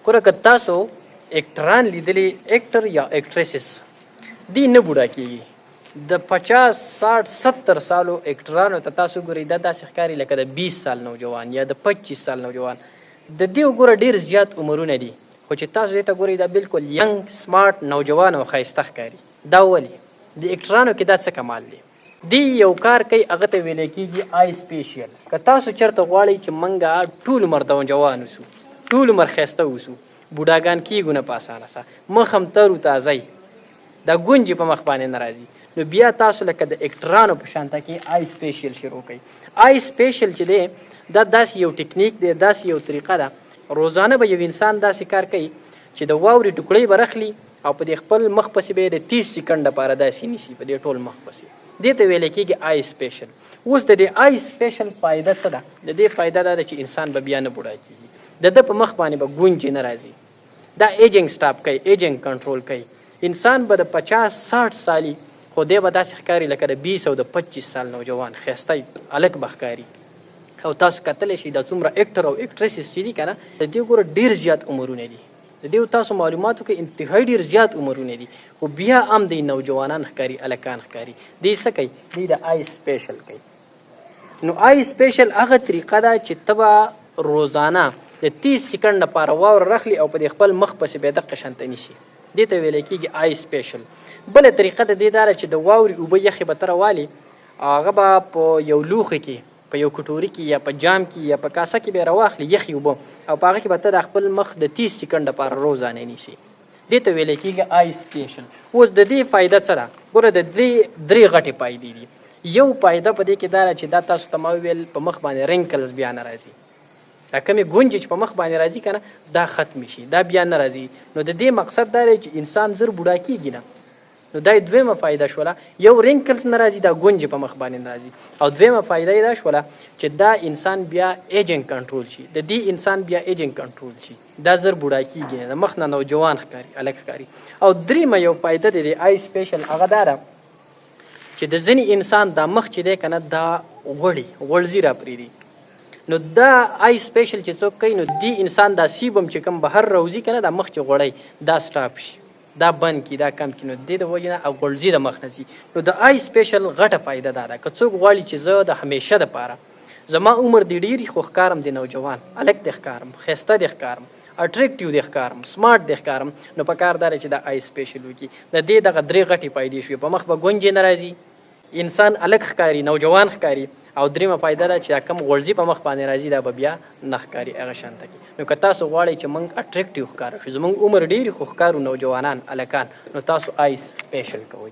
ګوره که تاسو اکټران لیدلی اکټر یا اکټریسس دی نه بوډا کېږي د 50 60 70 سالو اکټرانو ته تاسو ګورئ دا داسې ښکاري لکه د 20 سال نوجوان یا د 25 سال نوجوان د دې وګوره ډېر زیات عمرونه دي خو چې تاسو دې ته ګورئ دا بالکل ینګ سمارټ نوجوان او ښایسته ښکاري دا ولې د اکټرانو کې دا څه کمال دی دی یو کار کوي هغه ته ویلی کېږي آی سپیشل که تاسو چېرته غواړئ چې موږ ټول عمر نوجوان اوسو ټول عمر ښایسته اوسو بوډاګان کېږو نه په اسانه سه مخ هم تر و تازه دا ګونجې په مخ باندې نه راځي نو بیا تاسو لکه د اکټرانو په شانته کې آی سپیشل شروع کوئ آی سپیشل چې دی دا داسې یو ټکنیک دی داسې یو طریقه ده روزانه به یو انسان داسې کار کوي چې د واورې ټوکړۍ به رخلي او په دې خپل مخ پسې به یې د 30 سکنډ لپاره داسې نیسي په دې ټول مخ پسې دې ته ویلی کېږي آی سپیشل اوس د دې آی سپیشل فایده څه ده د دې فایده دا ده چې انسان به بیا نه بوډا کېږي د ده په مخ باندې به ګونجې نه راځي دا ایجنګ سټاپ کوي ایجنګ کنټرول کوي انسان به د 50 60 سالي خو دی به داسې ښکاري لکه د 20 او د 25 سال نوجوان ښایسته هلک به ښکاري او تاسو کتلی شئ دا څومره اکټر او اکټریسس چې دي که نه د دې ګوره ډېر زیات عمرونه دي د دې تاسو معلوماتو کې انتهایی ډېر زیات عمرونه دي خو بیا هم دی نوجوانان ښکاري هلکان ښکاري دی څه کوي دی د آی سپیشل کوي نو آی سپیشل هغه طریقه ده چې ته به روزانه د 30 سکنډ لپاره واوره رخلي او په دې خپل مخ پسې به یې دقه شانته نیسي دې ته ویلی کېږي آی سپیشل بله طریقه د دې دا ده چې د واورې اوبه یخې به ته راوالي هغه به په یو لوښي کې په یو کټوري کې یا په جام کې یا په کاسه کې به یې راواخلي یخې اوبه او په هغه کې به ته د خپل مخ د 30 سکنډ لپاره روزانه نیسي دې ته ویلی کېږي آی سپیشل اوس د دې فایده څه ده ګوره د دې 3 غټې فایدې دي یو فایده په دې کې دا ده چې دا تاسو ته ما وویل په مخ باندې رینکلز بیا نه راځي دا کمې ګونجې چې په مخ باندې راځي که نه دا ختمې شي دا بیا نه راځي نو د دې مقصد دا دی چې انسان زر بوډا کېږي نه نو دا دویمه فایده شوله یو رینکلز نه راځي دا ګونجې په مخ باندې نه راځي او دویمه فایده یې دا شوله چې دا انسان بیا ایجنګ کنټرول شي د دې انسان بیا ایجنګ کنټرول شي دا زر بوډا کېږي نه د مخ نه نوجوان ښکاري هلک ښکاري او دریمه یو فایده دی د آی سپیشل هغه دا ده چې د ځینې انسان دا مخ چې دی که نه دا غوړځي راپرېږدي نو دا آی سپیشل چې څوک کوي نو دی انسان دا سیبم چې کوم بهر راوځي که نه دا مخ چې غوړی دا سټاپ شي دا بند کړي دا کم کړي نو د دې د وجې نه غوړځي د مخ نه ځي نو د آی سپیشل غټه فایده دا ده که څوک غواړي چې زه د همیشه دپاره زما عمر دی ډېري خو ښکارم د نوجوان هلک دی ښکارم ښایسته دی ښکارم اټریکټیو دی ښکارم سمارټ دی ښکارم نو په کار دا دی چې دا آی سپیشل وکړي د دې دغه 3 غټې فایدې شوې په مخ به ګونجې نه راځي انسان هلک ښکاري نوجوان ښکاري او دریمه فایده ده چې دا کم غوړځي په مخ باندې راځي دا به بیا نه ښکاري هغه شانته کې نو که تاسو غواړئ چې موږ اټریکټیو ښکاره شو زموږ عمر ډېرې خو ښکارو نوجوانان هلکان نو تاسو آی سپیشل کوئ